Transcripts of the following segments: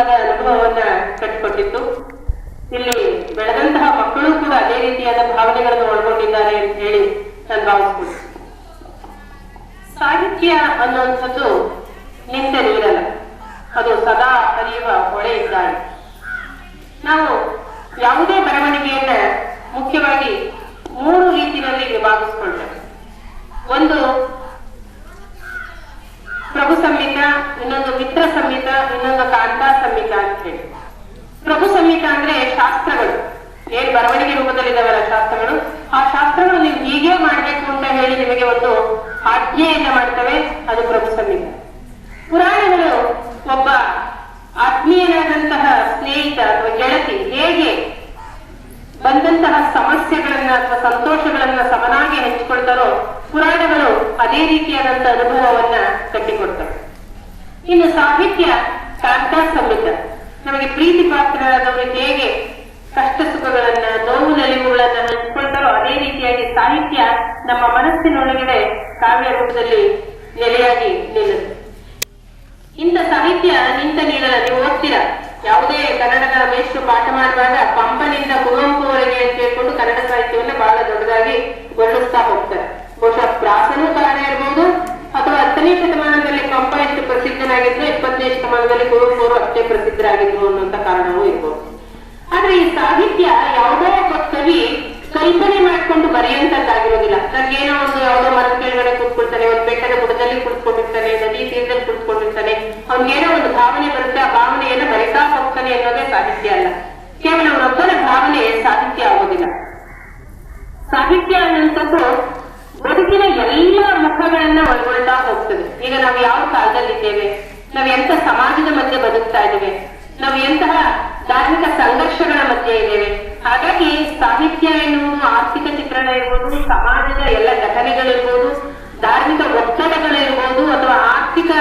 ರೀತಿಯಾದ ಅನುಭವವನ್ನ ಕಟ್ಟಿಕೊಟ್ಟಿತ್ತು. ಇಲ್ಲಿ ಬೆಳೆದಂತಹ ಮಕ್ಕಳು ಕೂಡ ಅದೇ ರೀತಿಯಾದ ಭಾವನೆಗಳನ್ನು ಒಳಗೊಂಡಿದ್ದಾರೆ ಅಂತ ಹೇಳಿ ನಾನು ಭಾವಿಸ್ತೀನಿ. ಸಾಹಿತ್ಯ ಅನ್ನುವಂಥದ್ದು ನಿಂತ ನೀರಲ್ಲ, ಅದು ಸದಾ ಹರಿಯುವ ಹೊಳೆ ಇದ್ದಾರೆ. ನಾವು ಯಾವುದೇ ಬರವಣಿಗೆಯನ್ನ ಮುಖ್ಯವಾಗಿ 3 ರೀತಿಯಲ್ಲಿ ವಿಭಾಗಿಸ್ಕೊಳ್ತೇವೆ. ಒಂದು ಪ್ರಭು ಸಂಹಿತ, ಇನ್ನೊಂದು ಮಿತ್ರ ಸಂಹಿತ, ಇನ್ನೊಂದು ಕಾಂತಾ ಸಂಹಿತ ಅಂತ ಹೇಳಿ. ಪ್ರಭು ಸಂಹಿತ ಅಂದ್ರೆ ಶಾಸ್ತ್ರಗಳು, ಏನ್ ಬರವಣಿಗೆ ರೂಪದಲ್ಲಿದ್ದಾವಲ್ಲ ಶಾಸ್ತ್ರಗಳು, ಆ ಶಾಸ್ತ್ರಗಳು ನೀವು ಹೀಗೆ ಮಾಡ್ಬೇಕು ಅಂತ ಹೇಳಿ ನಿಮಗೆ ಒಂದು ಆಜ್ಞೆಯನ್ನ ಮಾಡ್ತವೆ, ಅದು ಪ್ರಭು ಸಂಹಿತ. ಪುರಾಣಗಳು ಒಬ್ಬ ಆತ್ಮೀಯನಾದಂತಹ ಸ್ನೇಹಿತ ಅಥವಾ ಗೆಳತಿ ಹೇಗೆ ಬಂದಂತಹ ಸಮಸ್ಯೆಗಳನ್ನ ಅಥವಾ ಸಂತೋಷಗಳನ್ನ ಸಮನಾಗಿ ಹಂಚಿಕೊಳ್ತಾರೋ ಪುರಾಣಗಳು ಅದೇ ರೀತಿಯಾದಂತಹ ಅನುಭವವನ್ನ ಕಟ್ಟಿಕೊಡ್ತವೆ. ಇನ್ನು ಸಾಹಿತ್ಯ ಕಾಂತಾ ಸಂಹಿತ, ನಮಗೆ ಪ್ರೀತಿ ಪಾತ್ರರಾದವರು ಹೇಗೆ ಕಷ್ಟ ಸುಖಗಳನ್ನ ನೋವು ನಲಿವುಗಳನ್ನ ಹಂಚಿಕೊಳ್ತಾರೋ ಅದೇ ರೀತಿಯಾಗಿ ಸಾಹಿತ್ಯ ನಮ್ಮ ಮನಸ್ಸಿನೊಳಗಡೆ ಕಾವ್ಯ ರೂಪದಲ್ಲಿ ನೆಲೆಯಾಗಿ ನಿಲ್ಲುತ್ತೆ. ಇಂಥ ಸಾಹಿತ್ಯ ನಿಂತ ನೀರಲ್ಲ. ನೀವು ಓದ್ತೀರಾ, ಯಾವುದೇ ಕನ್ನಡದ ಮೇಷ್ಟ್ರು ಪಾಠ ಮಾಡುವಾಗ ಪಂಪನಿಂದ ಕುವೆಂಪುವರೆಗೆ ಅಂತ ಹೇಳ್ಕೊಂಡು ಕನ್ನಡ ಸಾಹಿತ್ಯವನ್ನ ಬಹಳ ದೊಡ್ಡದಾಗಿ ವರ್ಣಿಸ್ತಾ ಹೋಗ್ತಾರೆ. ಬಹುಶಃ ಪ್ರಾಸನೂ ಕಾರಣ ಇರಬಹುದು, ಅಥವಾ 10ನೇ ಶತಮಾನದಲ್ಲಿ ಪಂಪ ಎಷ್ಟು ಪ್ರಸಿದ್ಧನಾಗಿದ್ರು 20ನೇ ಶತಮಾನದಲ್ಲಿ ಕುವೆಂಪು ಅವರು ಅಷ್ಟೇ ಪ್ರಸಿದ್ಧರಾಗಿದ್ರು ಅನ್ನುವಂತ ಕಾರಣವೂ ಇರ್ಬೋದು. ಆದ್ರೆ ಈ ಸಾಹಿತ್ಯ ಯಾವುದೋ ಒಬ್ಬ ಕವಿ ಕಲ್ಪನೆ ಮಾಡ್ಕೊಂಡು ಬರೆಯುವಂತದ್ದಾಗಿರೋದಿಲ್ಲ. ನನಗೇನೋ ಒಂದು ಯಾವುದೋ ಮರದ ಕೆಳಗಡೆ ಕೂತ್ಕೊಳ್ತಾನೆ, ಒಂದು ಬೆಟ್ಟದ ಬುಡದಲ್ಲಿ ಕುಳಿತುಕೊಂಡಿರ್ತಾನೆ, ನದಿ ತೀರದಲ್ಲಿ ಕುಳಿತುಕೊಂಡಿರ್ತಾನೆ, ಅವ್ನಿಗೇನೋ ಒಂದು ಭಾವನೆ ಬರುತ್ತೆ, ಆ ಭಾವನೆಯನ್ನು ಬರಿತಾ ಹೋಗ್ತಾನೆ ಅನ್ನೋದೇ ಸಾಹಿತ್ಯ ಅಲ್ಲ. ಕೇವಲ ಅವನೊಬ್ಬನ ಭಾವನೆ ಸಾಹಿತ್ಯ ಆಗೋದಿಲ್ಲ. ಸಾಹಿತ್ಯ ಅನ್ನುವಂಥದ್ದು ಬದುಕಿನ ಎಲ್ಲ ಮುಖಗಳನ್ನ ಒಳಗೊಳ್ತಾ ಹೋಗ್ತದೆ. ಈಗ ನಾವು ಯಾವ ಕಾಲದಲ್ಲಿದ್ದೇವೆ, ನಾವು ಎಂತ ಸಮಾಜದ ಮಧ್ಯೆ ಬದುಕ್ತಾ ಇದ್ದೇವೆ, ನಾವು ಎಂತಹ ಧಾರ್ಮಿಕ ಸಂಘರ್ಷಗಳ ಮಧ್ಯೆ ಇದ್ದೇವೆ. ಹಾಗಾಗಿ ಸಾಹಿತ್ಯ ಎನ್ನುವುದು ಆರ್ಥಿಕ ಚಿತ್ರಣ ಇರ್ಬೋದು, ಸಮಾಜದ ಎಲ್ಲ ಘಟನೆಗಳಿರ್ಬೋದು, ಧಾರ್ಮಿಕ ಒತ್ತಡಗಳಿರ್ಬೋದು, ಅಥವಾ ಆರ್ಥಿಕ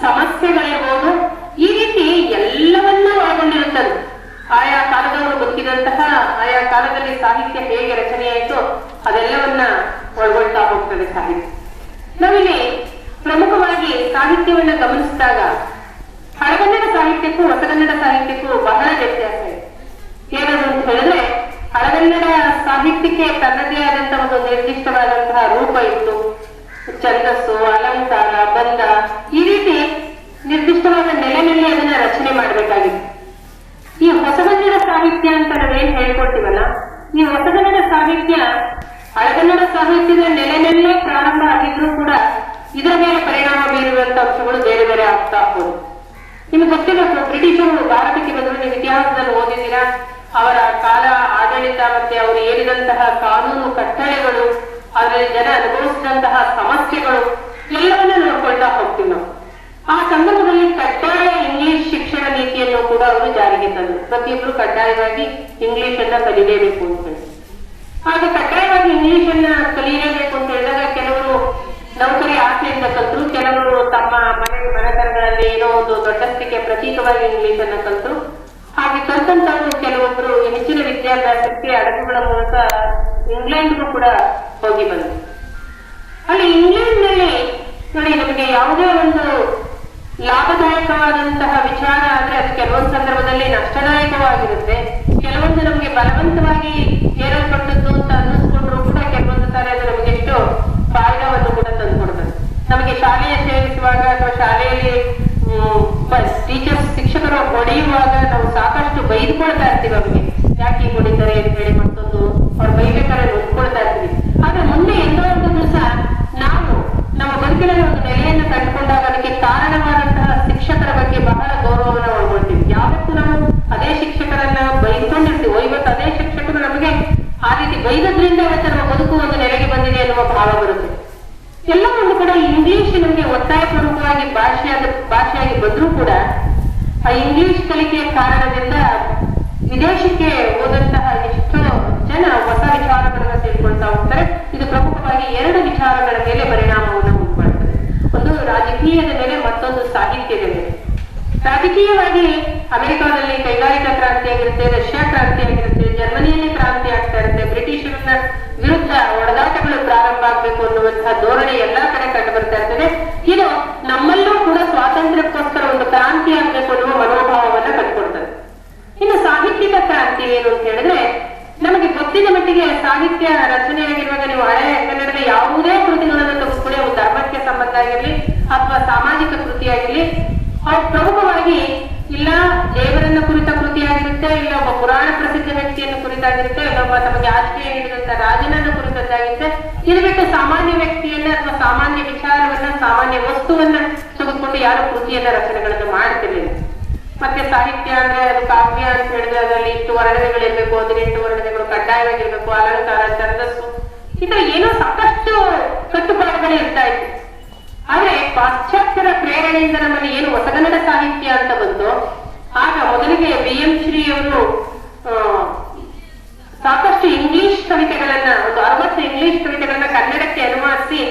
ಸಮಸ್ಯೆಗಳಿರ್ಬೋದು, ಈ ರೀತಿ ಎಲ್ಲವನ್ನೂ ಒಳಗೊಂಡಿರುತ್ತದೆ. ಆಯಾ ಕಾಲದವರು ಬದುಕಿದಂತಹ ಆಯಾ ಕಾಲದಲ್ಲಿ ಸಾಹಿತ್ಯ ಹೇಗೆ ರಚನೆಯಾಯಿತು ಅದೆಲ್ಲವನ್ನ ಒಳಗೊಳ್ತಾ ಹೋಗ್ತದೆ ಸಾಹಿತ್ಯ. ನಾವಿಲ್ಲಿ ಪ್ರಮುಖವಾಗಿ ಸಾಹಿತ್ಯವನ್ನ ಗಮನಿಸಿದಾಗ ಹಳಗನ್ನಡ ಸಾಹಿತ್ಯಕ್ಕೂ ಹೊಸಗನ್ನಡ ಸಾಹಿತ್ಯಕ್ಕೂ ಬಹಳ ವ್ಯತ್ಯಾಸ ಇದೆ. ಏನದು ಅಂತ ಹೇಳಿದ್ರೆ, ಹಳಗನ್ನಡ ಸಾಹಿತ್ಯಕ್ಕೆ ತನ್ನದೇ ಆದಂತಹ ಒಂದು ನಿರ್ದಿಷ್ಟವಾದಂತಹ ರೂಪ ಇತ್ತು. ಛಂದಸ್ಸು, ಅಲಂಕಾರ, ಬಂಧ, ಈ ರೀತಿ ನಿರ್ದಿಷ್ಟವಾದ ನೆಲೆಯಲ್ಲಿ ಅದನ್ನ ರಚನೆ ಮಾಡಬೇಕಾಗಿತ್ತು. ಈ ಹೊಸಗನ್ನಡ ಸಾಹಿತ್ಯ ಅಂತ ನಾವೇನ್ ಹೇಳ್ಕೊಳ್ತೀವಲ್ಲ, ಈ ಹೊಸಗನ್ನಡ ಸಾಹಿತ್ಯ ಹಳಗನ್ನಡ ಸಾಹಿತ್ಯದ ನೆಲೆಯಲ್ಲೇ ಪ್ರಾರಂಭ ಆಗಿದ್ರು ಕೂಡ ಇದರ ಮೇಲೆ ಪರಿಣಾಮ ಬೀರುವಂತ ಅಂಶಗಳು ಬೇರೆ ಬೇರೆ ಆಗ್ತಾ ಹೋಗುದು. ನಿಮ್ಗೆ ಗೊತ್ತಿರಬೇಕು, ಬ್ರಿಟಿಷರು ಭಾರತಕ್ಕೆ ಬಂದ್ರು, ನೀವು ಇತಿಹಾಸದಲ್ಲಿ ಓದಿದ್ದೀರಾ, ಅವರ ಕಾಲ ಆಡಳಿತ ಮತ್ತೆ ಅವರು ಏರಿದಂತಹ ಕಾನೂನು ಕಟ್ಟಳೆಗಳು, ಅದರಲ್ಲಿ ಜನ ಅನುಭವಿಸಿದಂತಹ ಸಮಸ್ಯೆಗಳು ಎಲ್ಲವನ್ನ ನೋಡ್ಕೊಳ್ತಾ ಹೋಗ್ತೀವಿ ನಾವು. ಆ ಸಂದರ್ಭದಲ್ಲಿ ಕಡ್ಡಾಯ ಇಂಗ್ಲಿಷ್ ಶಿಕ್ಷಣ ನೀತಿಯನ್ನು ಕೂಡ ಅವರು ಜಾರಿಗೆ ತಂದರು. ಪ್ರತಿಯೊಬ್ಬರು ಕಡ್ಡಾಯವಾಗಿ ಇಂಗ್ಲಿಷ್ ಅನ್ನ ಕಲಿಯಲೇಬೇಕು ಅಂತ ಹೇಳಿ. ಹಾಗೆ ಕಡ್ಡಾಯವಾಗಿ ಇಂಗ್ಲಿಷ್ ಅನ್ನ ಕಲಿಯಲೇಬೇಕು ಅಂತ ಹೇಳಿದಾಗ ಕೆಲವರು ನೌಕರಿ ಆಸೆಯಿಂದ ಕಲ್ತರು, ಕೆಲವರು ತಮ್ಮ ಮನೆತನಗಳಲ್ಲಿ ಏನೋ ಒಂದು ದೊಡ್ಡಸ್ತಿಗೆ ಪ್ರತೀಕವಾಗಿ ಇಂಗ್ಲಿಷ್ ಅನ್ನ ಕಲ್ತರು. ಹಾಗೆ ಕಲ್ತಂತವರು ಕೆಲವೊಬ್ರು ಹೆಚ್ಚಿನ ವಿದ್ಯಾಭ್ಯಾಸಕ್ಕೆ ಹಡಗುಗಳ ಮೂಲಕ ಇಂಗ್ಲೆಂಡ್ಗೂ ಕೂಡ ಹೋಗಿ ಬಂದರು. ಅಲ್ಲಿ ಇಂಗ್ಲೆಂಡ್ ನಲ್ಲಿ ನೋಡಿ, ನಮಗೆ ಯಾವುದೇ ಒಂದು ಲಾಭದಾಯಕವಾದಂತಹ ವಿಚಾರ ಆದ್ರೆ ಅದು ಕೆಲವೊಂದು ಸಂದರ್ಭದಲ್ಲಿ ನಷ್ಟದಾಯಕವಾಗಿರುತ್ತೆ. ಕೆಲವೊಂದು ನಮಗೆ ಬಲವಂತವಾಗಿ ಹೇರಲ್ಪಟ್ಟದ್ದು ಅಂತ ಅನ್ನಿಸ್ಕೊಂಡ್ರು ಕೂಡ ಕೆಲವೊಂದು ಸಾರಿ ಅದು ನಮಗೆ ಎಷ್ಟು ಫಾಯ್ದವನ್ನು ಕೂಡ ತಂದುಕೊಡ್ತದೆ. ನಮಗೆ ಶಾಲೆಯ ಸೇರಿಸುವಾಗ ಅಥವಾ ಶಾಲೆಯಲ್ಲಿ ಟೀಚರ್ಸ್ ಶಿಕ್ಷಕರು ಹೊಡೆಯುವಾಗ ನಾವು ಸಾಕಷ್ಟು ಬೈದ್ಕೊಳ್ತಾ ಇರ್ತೀವಿ. ಅವ್ರಿಗೆ ಯಾಕೆ ಹೀಗೆ ಹೊಡಿತಾರೆ ಅಂತ ಹೇಳಿ ಮತ್ತೊಂದು ಅವ್ರು ಬೈಬೇಕಾದ್ರೆ ನೋಡ್ಕೊಳ್ತಾ ಇರ್ತೀವಿ. ಆದ್ರೆ ಮುಂದೆ ಎಂದೋ ಒಂದು ದಿವಸ ನಾವು ನಮ್ಮ ಬದುಕಿನಲ್ಲಿ ಒಂದು ನೆಲೆಯನ್ನು ಕಂಡುಕೊಂಡಾಗ ಅದಕ್ಕೆ ಕಾರಣವಾದಂತಹ ಶಿಕ್ಷಕರ ಬಗ್ಗೆ ಬಹಳ ಗೌರವವನ್ನು ಒಳಗೊಳ್ತೀವಿ. ಯಾವತ್ತೂ ನಾವು ಅದೇ ಶಿಕ್ಷಕರನ್ನ ಬೈದ್ಕೊಂಡಿರ್ತೀವೋ ಇವತ್ತು ಅದೇ ಶಿಕ್ಷಕರು ನಮಗೆ ಆ ರೀತಿ ಬೈದದ್ರಿಂದ ಇವತ್ತು ನಮ್ಮ ಬದುಕು ಒಂದು ನೆಲೆಗೆ ಬಂದಿದೆ ಎನ್ನುವ ಭಾವ ಬರುತ್ತೆ. ಎಲ್ಲವನ್ನು ಕೂಡ ಇಂಗ್ಲಿಷ್ ನಮಗೆ ಒತ್ತಾಯಪೂರ್ವಕವಾಗಿ ಭಾಷೆಯಾಗಿ ಬಂದ್ರೂ ಕೂಡ ಆ ಇಂಗ್ಲಿಷ್ ಕಲಿಕೆಯ ಕಾರಣದಿಂದ ವಿದೇಶಕ್ಕೆ ಹೋದಂತಹ ಎಷ್ಟೋ ಜನ ಹೊಸ ವಿಚಾರಗಳನ್ನ ತಿಳ್ಕೊಳ್ತಾ ಹೋಗ್ತಾರೆ. ಇದು ಪ್ರಮುಖವಾಗಿ 2 ವಿಚಾರಗಳ ಮೇಲೆ ಪರಿಣಾಮವನ್ನು ಉಂಟು ಮಾಡ್ತದೆ. ಒಂದು ರಾಜಕೀಯದ ಮೇಲೆ, ಮತ್ತೊಂದು ಸಾಹಿತ್ಯದ ಮೇಲೆ. ರಾಜಕೀಯವಾಗಿ ಅಮೆರಿಕಾದಲ್ಲಿ ಕೈಗಾರಿಕಾ ಕ್ರಾಂತಿ ಆಗಿರುತ್ತೆ, ರಷ್ಯಾ ಕ್ರಾಂತಿ ಆಗಿರುತ್ತೆ, ಜರ್ಮನಿಯಲ್ಲಿ ಕ್ರಾಂತಿ ಆಗ್ತಾ ಇರುತ್ತೆ, ಬ್ರಿಟಿಷರನ್ನ ವಿರುದ್ಧ ಒಡೆದಾಟಗಳು ಪ್ರಾರಂಭ ಆಗ್ಬೇಕು ಅನ್ನುವಂತಹ ಧೋರಣೆ ಎಲ್ಲಾ ಕಡೆ ಕಂಡು ಬರ್ತಾ ಇರ್ತದೆ. ಇದು ನಮ್ಮಲ್ಲೂ ಕೂಡ ಸ್ವಾತಂತ್ರ್ಯಕ್ಕೋಸ್ಕರ ಒಂದು ಕ್ರಾಂತಿ ಆಗ್ಬೇಕು ಅನ್ನುವ ಮನೋಭಾವವನ್ನ ಆಗಿರ್ಲಿ ಅಥವಾ ಸಾಮಾಜಿಕ ಕೃತಿಯಾಗಿರ್ಲಿ, ಅವು ಪ್ರಮುಖವಾಗಿ ಇಲ್ಲ ದೇವರನ್ನ ಕುರಿತ ಕೃತಿಯಾಗಿರುತ್ತೆ, ಇಲ್ಲ ಒಬ್ಬ ಪುರಾಣ ಪ್ರಸಿದ್ಧ ವ್ಯಕ್ತಿಯನ್ನು ಕುರಿತಾಗಿರುತ್ತೆ, ಇಲ್ಲ ಒಬ್ಬ ತಮಗೆ ಆಶ್ರಯ ನೀಡಿದಂತ ರಾಜನನ್ನು ಕುರಿತದ್ದಾಗಿರುತ್ತೆ. ಇದು ಬಿಟ್ಟು ಸಾಮಾನ್ಯ ವ್ಯಕ್ತಿಯನ್ನ ಅಥವಾ ಸಾಮಾನ್ಯ ವಿಚಾರವನ್ನ, ಸಾಮಾನ್ಯ ವಸ್ತುವನ್ನ ತೆಗೆದುಕೊಂಡು ಯಾರು ಕೃತಿಯನ್ನ ರಚನೆಗಳನ್ನು ಮಾಡ್ತಿರ್ಲಿಲ್ಲ. ಮತ್ತೆ ಸಾಹಿತ್ಯ ಅಂದ್ರೆ ಅದು ಕಾವ್ಯ ಅಂತ ಹೇಳಿದ್ರೆ ಅದರಲ್ಲಿ ಇಷ್ಟು ವರ್ಣನೆಗಳಿರ್ಬೇಕು, 18 ವರ್ಣನೆಗಳು ಕಡ್ಡಾಯವಾಗಿರ್ಬೇಕು, ಅಲಂಕಾರ, ಛಂದಸ್ಸು, ಈ ತರ ಏನೋ ಸಾಕಷ್ಟು ಕಟ್ಟುಪಾಡುಗಳು ಇರ್ತಾ ಇತ್ತು. ಆದ್ರೆ ಪಾಶ್ಚಾತ್ಯರ ಪ್ರೇರಣೆಯಿಂದ ನಮ್ಮಲ್ಲಿ ಏನು ಹೊಸಗನ್ನಡ ಸಾಹಿತ್ಯ ಅಂತ ಬಂತು, ಆಗ ಮೊದಲಿಗೆ BM ಶ್ರೀ ಅವರು ಸಾಕಷ್ಟು ಇಂಗ್ಲಿಷ್ ಕವಿತೆಗಳನ್ನ, ಒಂದು 60 ಇಂಗ್ಲಿಷ್ ಕವಿತೆಗಳನ್ನ ಕನ್ನಡಕ್ಕೆ ಅನುವಾದಿಸಿ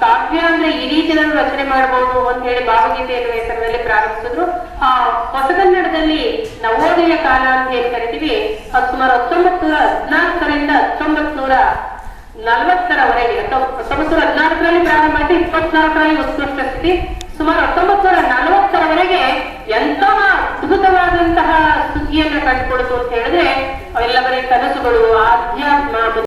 ಕಾವ್ಯ ಅಂದ್ರೆ ಈ ರೀತಿ ರಚನೆ ಮಾಡಬಹುದು ಅಂತ ಹೇಳಿ ಭಾವಗೀತೆ ಎನ್ನುವ ಹೆಸರಿನಲ್ಲಿ ಪ್ರಾರಂಭಿಸಿದ್ರು. ಆ ಹೊಸಗನ್ನಡದಲ್ಲಿ ನವೋದಯ ಕಾಲ ಅಂತ ಹೇಳಿ ಕರಿತೀವಿ, ಅದು ಸುಮಾರು 1914ರಿಂದ 1940ರವರೆಗೆ, 1914ರಲ್ಲಿ ಪ್ರಾರಂಭ ಮಾಡಿ 24ರಲ್ಲಿ ಉತ್ಕೃಷ್ಟ ಸ್ಥಿತಿ, ಸುಮಾರು 1940ರವರೆಗೆ ಎಂತಹ ಅದ್ಭುತವಾದಂತಹ ಸುದ್ದಿಯನ್ನ ಕಂಡುಕೊಳ್ತು ಅಂತ ಹೇಳಿದ್ರೆ ಅವೆಲ್ಲ ಬರೀ ಕನಸುಗಳು, ಆಧ್ಯಾತ್ಮ